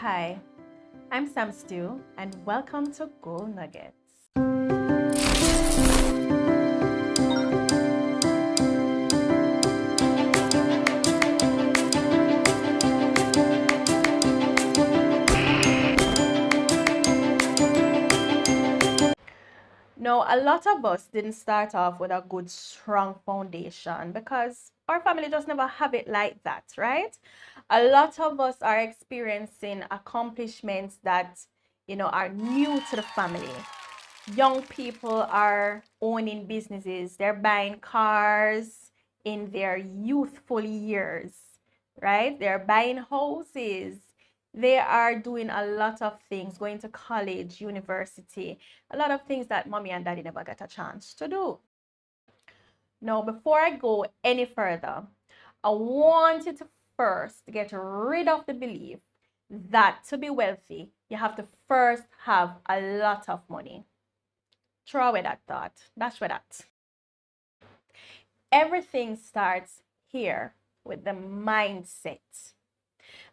Hi, I'm Sam Stew, and welcome to Gold Nuggets. Now, a lot of us didn't start off with a good, strong foundation because our family just never have it like that, right? A lot of us are experiencing accomplishments that, are new to the family. Young people are owning businesses, they're buying cars in their youthful years, right? They're buying houses. They are doing a lot of things, going to college, university, a lot of things that mommy and daddy never got a chance to do. Now, before I go any further, I want you to first get rid of the belief that to be wealthy, you have to first have a lot of money. Throw away that thought. Dash with that. Everything starts here with the mindset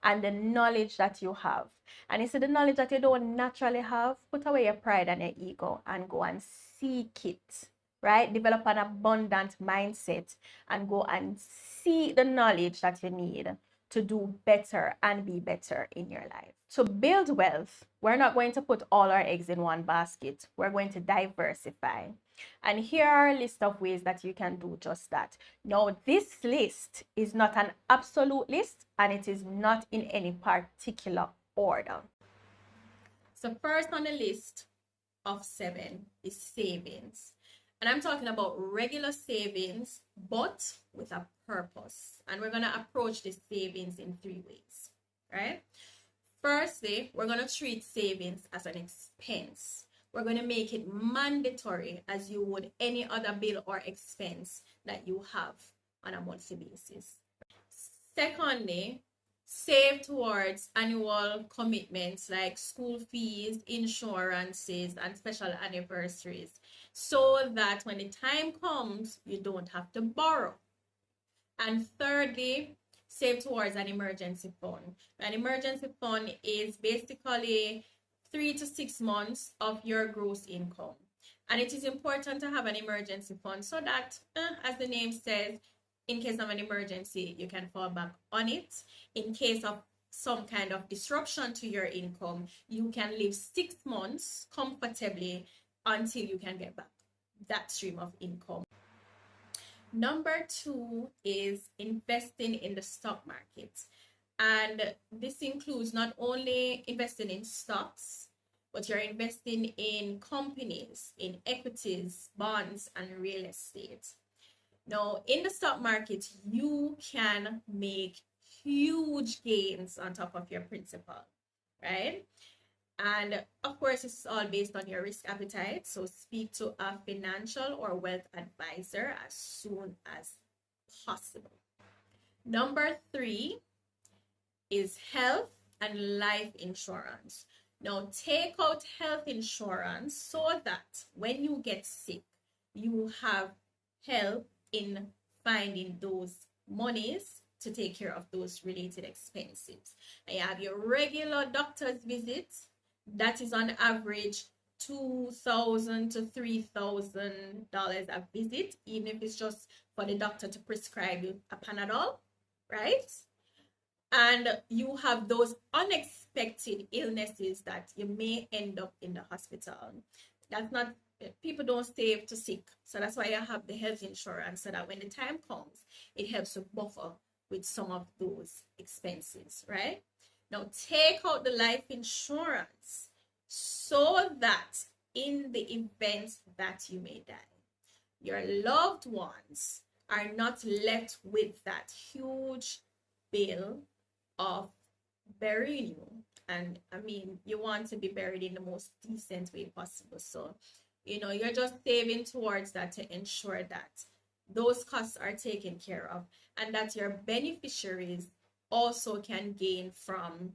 and the knowledge that you have. And you see the knowledge that you don't naturally have, put away your pride and your ego and go and seek it, right? Develop an abundant mindset and go and seek the knowledge that you need to do better and be better in your life. To build wealth, we're not going to put all our eggs in one basket. We're going to diversify. And here are a list of ways that you can do just that. Now, this list is not an absolute list and it is not in any particular order. So first on the list of 7 is savings. And I'm talking about regular savings, but with a purpose. And we're going to approach this savings in 3 ways, right? Firstly, we're going to treat savings as an expense. We're going to make it mandatory as you would any other bill or expense that you have on a monthly basis. Secondly, save towards annual commitments like school fees, insurances, and special anniversaries so that when the time comes, you don't have to borrow. And thirdly, save towards an emergency fund. An emergency fund is basically 3 to 6 months of your gross income. And it is important to have an emergency fund so that, as the name says, in case of an emergency, you can fall back on it. In case of some kind of disruption to your income, you can live 6 months comfortably until you can get back that stream of income. Number 2 is investing in the stock market. And this includes not only investing in stocks, but you're investing in companies, in equities, bonds, and real estate. Now, in the stock market, you can make huge gains on top of your principal, right? And of course, it's all based on your risk appetite. So speak to a financial or wealth advisor as soon as possible. Number 3 is health and life insurance. Now, take out health insurance so that when you get sick, you have help in finding those monies to take care of those related expenses. And you have your regular doctor's visits. That is on average $2,000 to $3,000 a visit, even if it's just for the doctor to prescribe you a Panadol, right? And you have those unexpected illnesses that you may end up in the hospital. That's not, people don't save to sick. So that's why I have the health insurance so that when the time comes, it helps to buffer with some of those expenses, right? Now take out the life insurance so that in the event that you may die, your loved ones are not left with that huge bill of burying you. And I mean, you want to be buried in the most decent way possible. So, you're just saving towards that to ensure that those costs are taken care of and that your beneficiaries also can gain from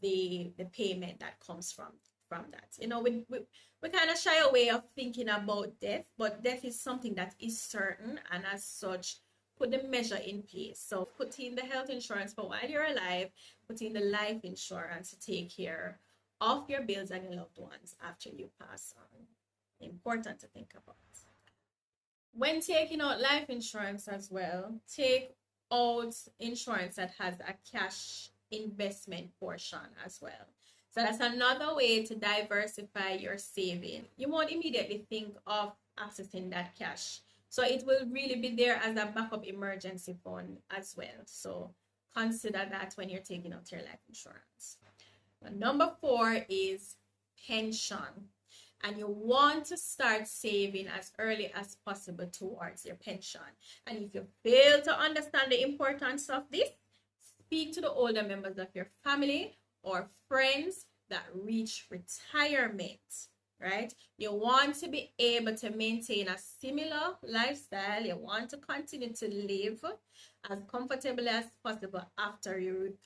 the payment that comes from that. We kind of shy away of thinking about death, but death is something that is certain, and as such, put the measure in place. So put in the health insurance for while you're alive, put in the life insurance to take care of your bills and your loved ones after you pass on. Important to think about. When taking out life insurance as well, take out insurance that has a cash investment portion as well. So that's another way to diversify your saving. You won't immediately think of accessing that cash. So it will really be there as a backup emergency fund as well. So consider that when you're taking out your life insurance. Number 4 is pension. And you want to start saving as early as possible towards your pension. And if you fail to understand the importance of this, speak to the older members of your family or friends that reach retirement, right? You want to be able to maintain a similar lifestyle. You want to continue to live as comfortably as possible after you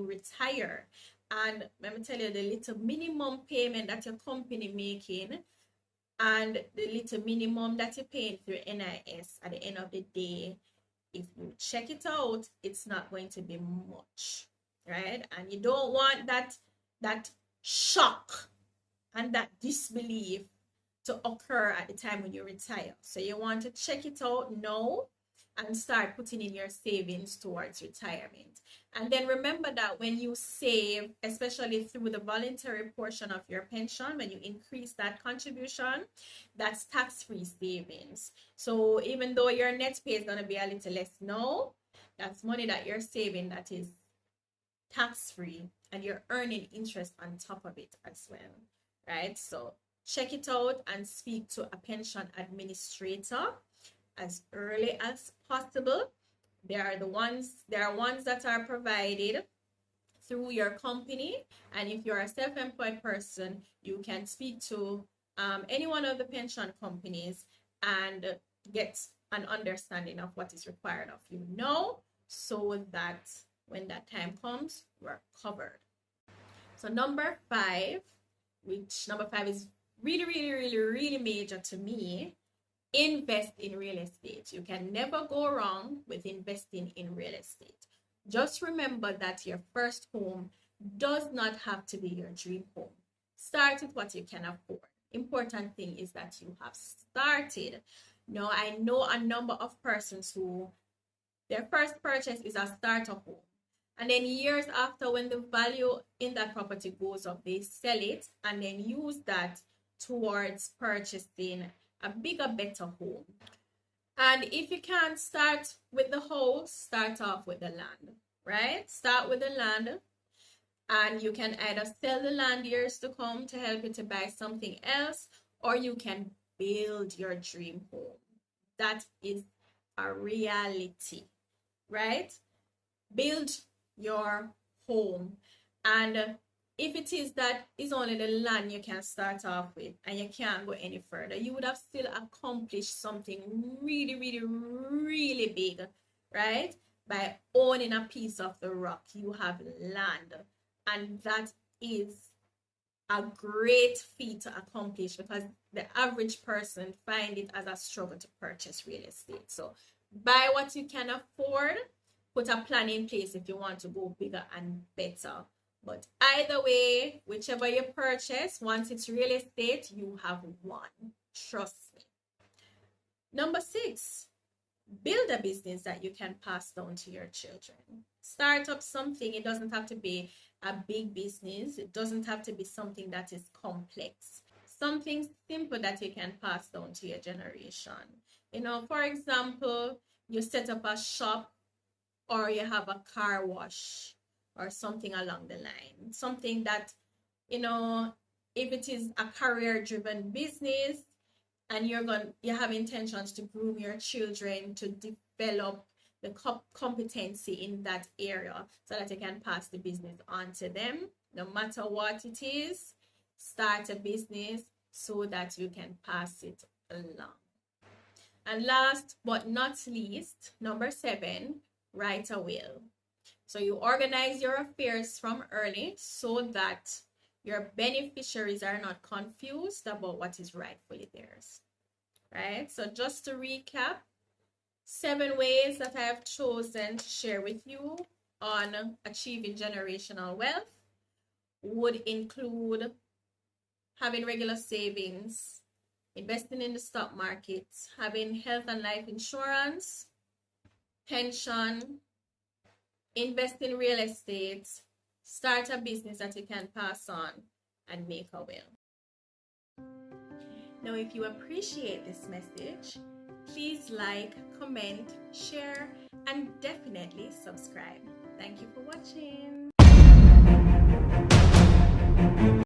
retire. And let me tell you, the little minimum payment that your company making and the little minimum that you're paying through NIS at the end of the day, if you check it out, it's not going to be much, right? And you don't want that shock and that disbelief to occur at the time when you retire. So you want to check it out now and start putting in your savings towards retirement. And then remember that when you save, especially through the voluntary portion of your pension, when you increase that contribution, that's tax-free savings. So even though your net pay is going to be a little less now, that's money that you're saving that is tax-free, and you're earning interest on top of it as well, right? So check it out and speak to a pension administrator as early as possible. There are ones that are provided through your company, and if you're a self-employed person, you can speak to any one of the pension companies and get an understanding of what is required of you now, so that when that time comes, we're covered. So number 5, which number 5 is really, really, really, really major to me, invest in real estate. You can never go wrong with investing in real estate. Just remember that your first home does not have to be your dream home. Start with what you can afford. Important thing is that you have started. Now, I know a number of persons who their first purchase is a starter home. And then years after, when the value in that property goes up, they sell it and then use that towards purchasing a bigger, better home. And if you can't start with the house, start off with the land, right? Start with the land, and you can either sell the land years to come to help you to buy something else, or you can build your dream home. That is a reality, right? Build your home. And if it is that is only the land you can start off with and you can't go any further, you would have still accomplished something really, really, really big, right? By owning a piece of the rock, you have land. And that is a great feat to accomplish, because the average person find it as a struggle to purchase real estate. So buy what you can afford, put a plan in place if you want to go bigger and better. But either way, whichever you purchase, once it's real estate, you have won. Trust me. Number 6, build a business that you can pass down to your children. Start up something. It doesn't have to be a big business. It doesn't have to be something that is complex. Something simple that you can pass down to your generation. You know, for example, you set up a shop, or you have a car wash, or something along the line. Something that, you know, if it is a career-driven business and you have intentions to groom your children to develop the competency in that area, so that you can pass the business on to them, no matter what it is. Start a business so that you can pass it along. And last but not least, number 7, write a will. So you organize your affairs from early so that your beneficiaries are not confused about what is rightfully theirs, right? So just to recap, 7 ways that I have chosen to share with you on achieving generational wealth would include having regular savings, investing in the stock market, having health and life insurance, pension, invest in real estate, start a business that you can pass on, and make a will. Now, if you appreciate this message, please like, comment, share, and definitely subscribe. Thank you for watching.